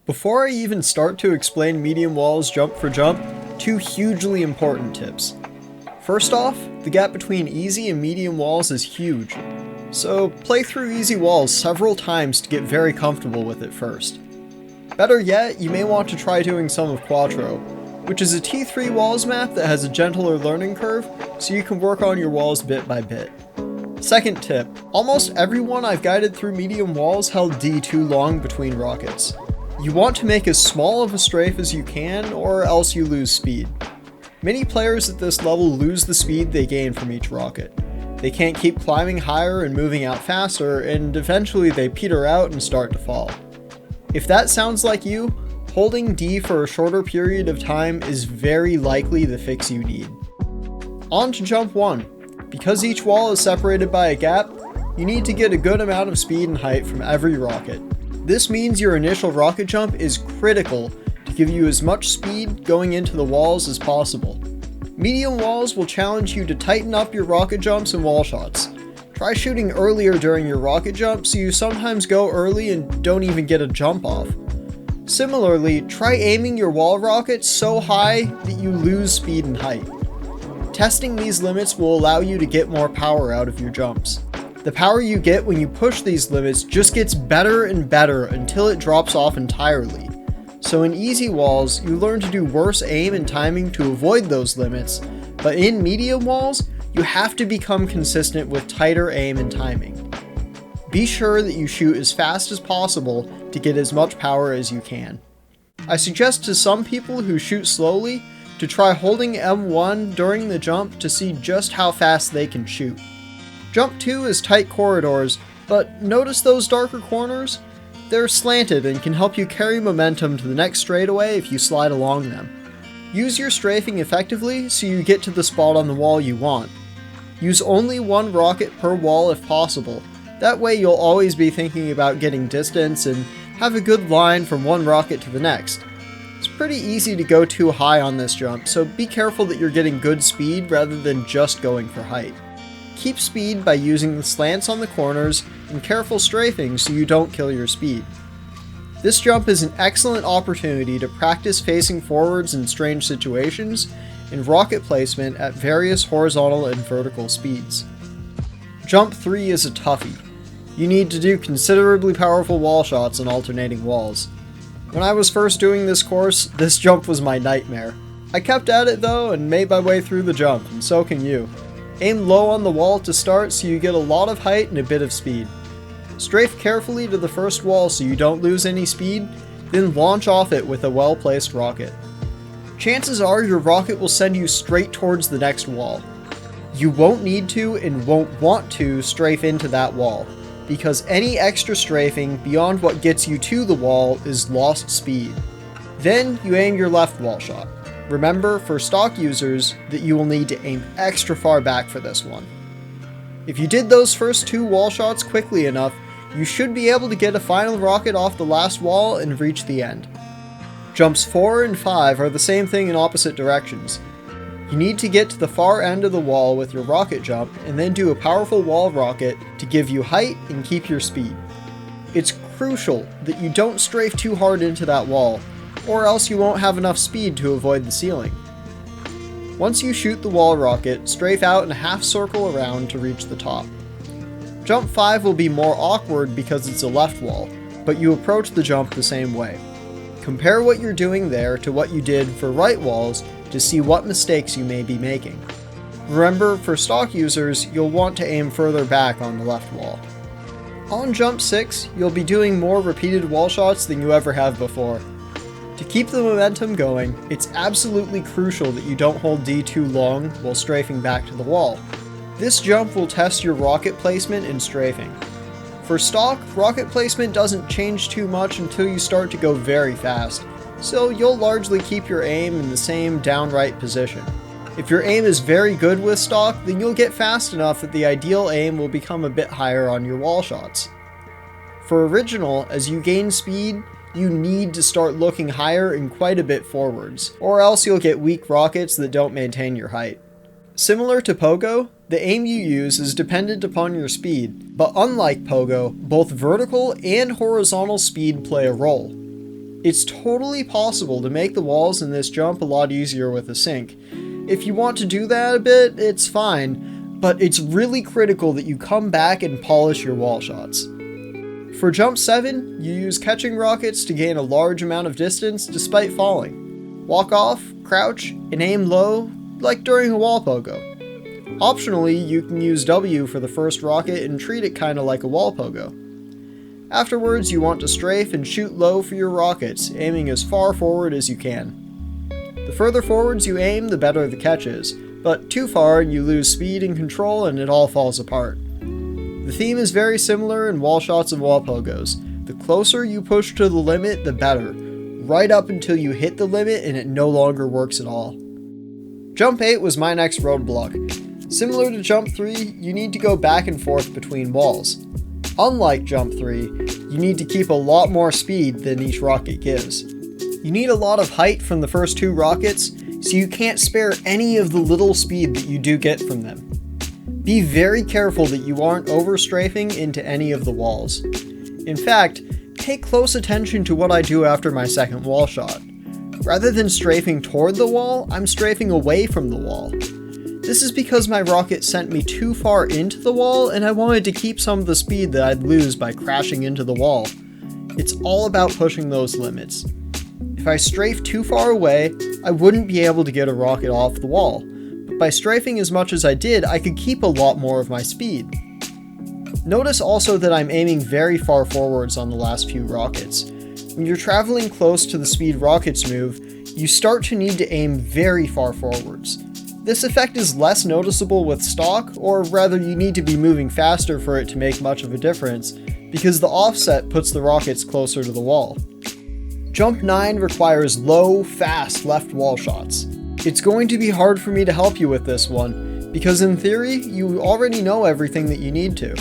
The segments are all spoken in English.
Before I even start to explain medium walls jump for jump, two hugely important tips. First off, the gap between easy and medium walls is huge, so play through easy walls several times to get very comfortable with it first. Better yet, you may want to try doing some of Quattro, which is a T3 walls map that has a gentler learning curve, so you can work on your walls bit by bit. Second tip, almost everyone I've guided through medium walls held D too long between rockets. You want to make as small of a strafe as you can, or else you lose speed. Many players at this level lose the speed they gain from each rocket. They can't keep climbing higher and moving out faster, and eventually they peter out and start to fall. If that sounds like you, holding D for a shorter period of time is very likely the fix you need. On to jump 1. Because each wall is separated by a gap, you need to get a good amount of speed and height from every rocket. This means your initial rocket jump is critical to give you as much speed going into the walls as possible. Medium walls will challenge you to tighten up your rocket jumps and wall shots. Try shooting earlier during your rocket jump so you sometimes go early and don't even get a jump off. Similarly, try aiming your wall rockets so high that you lose speed and height. Testing these limits will allow you to get more power out of your jumps. The power you get when you push these limits just gets better and better until it drops off entirely. So in easy walls, you learn to do worse aim and timing to avoid those limits, but in medium walls, you have to become consistent with tighter aim and timing. Be sure that you shoot as fast as possible to get as much power as you can. I suggest to some people who shoot slowly to try holding M1 during the jump to see just how fast they can shoot. Jump 2 is tight corridors, but notice those darker corners? They're slanted and can help you carry momentum to the next straightaway if you slide along them. Use your strafing effectively so you get to the spot on the wall you want. Use only one rocket per wall if possible. That way you'll always be thinking about getting distance and have a good line from one rocket to the next. It's pretty easy to go too high on this jump, so be careful that you're getting good speed rather than just going for height. Keep speed by using the slants on the corners and careful strafing so you don't kill your speed. This jump is an excellent opportunity to practice facing forwards in strange situations and rocket placement at various horizontal and vertical speeds. Jump 3 is a toughie. You need to do considerably powerful wall shots on alternating walls. When I was first doing this course, this jump was my nightmare. I kept at it though and made my way through the jump, and so can you. Aim low on the wall to start so you get a lot of height and a bit of speed. Strafe carefully to the first wall so you don't lose any speed, then launch off it with a well-placed rocket. Chances are your rocket will send you straight towards the next wall. You won't need to and won't want to strafe into that wall, because any extra strafing beyond what gets you to the wall is lost speed. Then you aim your left wall shot. Remember, for stock users, that you will need to aim extra far back for this one. If you did those first two wall shots quickly enough, you should be able to get a final rocket off the last wall and reach the end. Jumps 4 and 5 are the same thing in opposite directions. You need to get to the far end of the wall with your rocket jump and then do a powerful wall rocket to give you height and keep your speed. It's crucial that you don't strafe too hard into that wall, or else you won't have enough speed to avoid the ceiling. Once you shoot the wall rocket, strafe out in a half circle around to reach the top. Jump 5 will be more awkward because it's a left wall, but you approach the jump the same way. Compare what you're doing there to what you did for right walls to see what mistakes you may be making. Remember, for stock users, you'll want to aim further back on the left wall. On jump 6, you'll be doing more repeated wall shots than you ever have before. To keep the momentum going, it's absolutely crucial that you don't hold D too long while strafing back to the wall. This jump will test your rocket placement and strafing. For stock, rocket placement doesn't change too much until you start to go very fast, so you'll largely keep your aim in the same downright position. If your aim is very good with stock, then you'll get fast enough that the ideal aim will become a bit higher on your wall shots. For original, as you gain speed, you need to start looking higher and quite a bit forwards, or else you'll get weak rockets that don't maintain your height. Similar to Pogo, the aim you use is dependent upon your speed, but unlike Pogo, both vertical and horizontal speed play a role. It's totally possible to make the walls in this jump a lot easier with a sink. If you want to do that a bit, it's fine, but it's really critical that you come back and polish your wall shots. For jump 7, you use catching rockets to gain a large amount of distance despite falling. Walk off, crouch, and aim low, like during a wall pogo. Optionally, you can use W for the first rocket and treat it kinda like a wall pogo. Afterwards, you want to strafe and shoot low for your rockets, aiming as far forward as you can. The further forwards you aim, the better the catch is, but too far and you lose speed and control and it all falls apart. The theme is very similar in wall shots and wall pogos. The closer you push to the limit, the better, right up until you hit the limit and it no longer works at all. Jump 8 was my next roadblock. Similar to Jump 3, you need to go back and forth between walls. Unlike Jump 3, you need to keep a lot more speed than each rocket gives. You need a lot of height from the first 2 rockets, so you can't spare any of the little speed that you do get from them. Be very careful that you aren't overstrafing into any of the walls. In fact, pay close attention to what I do after my second wall shot. Rather than strafing toward the wall, I'm strafing away from the wall. This is because my rocket sent me too far into the wall and I wanted to keep some of the speed that I'd lose by crashing into the wall. It's all about pushing those limits. If I strafe too far away, I wouldn't be able to get a rocket off the wall. But by strafing as much as I did, I could keep a lot more of my speed. Notice also that I'm aiming very far forwards on the last few rockets. When you're traveling close to the speed rockets move, you start to need to aim very far forwards. This effect is less noticeable with stock, or rather you need to be moving faster for it to make much of a difference, because the offset puts the rockets closer to the wall. Jump 9 requires low, fast left wall shots. It's going to be hard for me to help you with this one, because in theory, you already know everything that you need to.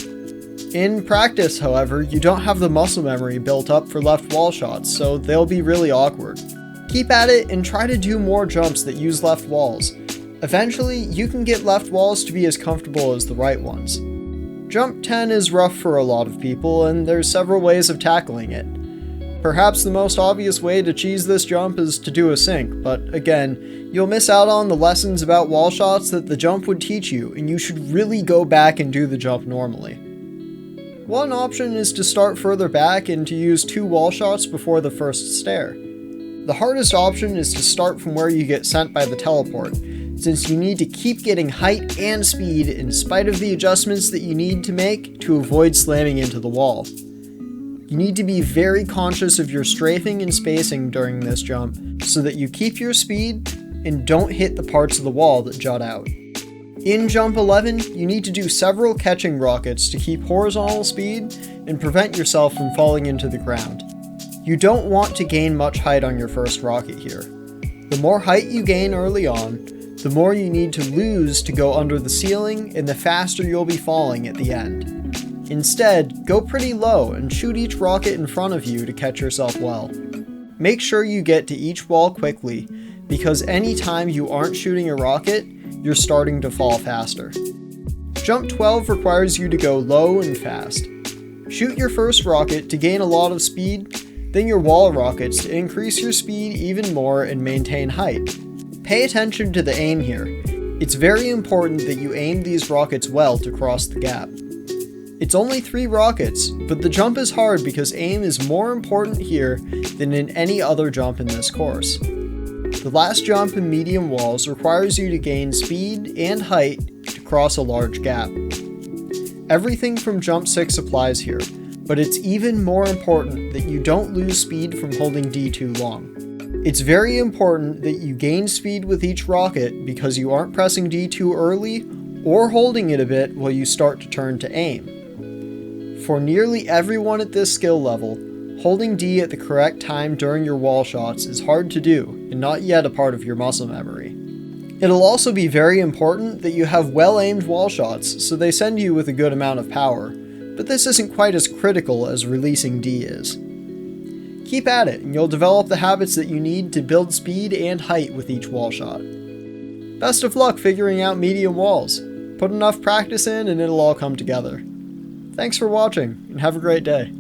In practice, however, you don't have the muscle memory built up for left wall shots, so they'll be really awkward. Keep at it and try to do more jumps that use left walls. Eventually, you can get left walls to be as comfortable as the right ones. Jump 10 is rough for a lot of people, and there's several ways of tackling it. Perhaps the most obvious way to cheese this jump is to do a sink, but again, you'll miss out on the lessons about wall shots that the jump would teach you, and you should really go back and do the jump normally. One option is to start further back and to use 2 wall shots before the first stair. The hardest option is to start from where you get sent by the teleport, since you need to keep getting height and speed in spite of the adjustments that you need to make to avoid slamming into the wall. You need to be very conscious of your strafing and spacing during this jump so that you keep your speed and don't hit the parts of the wall that jut out. In Jump 11, you need to do several catching rockets to keep horizontal speed and prevent yourself from falling into the ground. You don't want to gain much height on your first rocket here. The more height you gain early on, the more you need to lose to go under the ceiling and the faster you'll be falling at the end. Instead, go pretty low and shoot each rocket in front of you to catch yourself well. Make sure you get to each wall quickly, because any time you aren't shooting a rocket, you're starting to fall faster. Jump 12 requires you to go low and fast. Shoot your first rocket to gain a lot of speed, then your wall rockets to increase your speed even more and maintain height. Pay attention to the aim here. It's very important that you aim these rockets well to cross the gap. It's only 3 rockets, but the jump is hard because aim is more important here than in any other jump in this course. The last jump in medium walls requires you to gain speed and height to cross a large gap. Everything from Jump 6 applies here, but it's even more important that you don't lose speed from holding D too long. It's very important that you gain speed with each rocket because you aren't pressing D too early or holding it a bit while you start to turn to aim. For nearly everyone at this skill level, holding D at the correct time during your wall shots is hard to do and not yet a part of your muscle memory. It'll also be very important that you have well-aimed wall shots so they send you with a good amount of power, but this isn't quite as critical as releasing D is. Keep at it and you'll develop the habits that you need to build speed and height with each wall shot. Best of luck figuring out medium walls. Put enough practice in and it'll all come together. Thanks for watching and have a great day.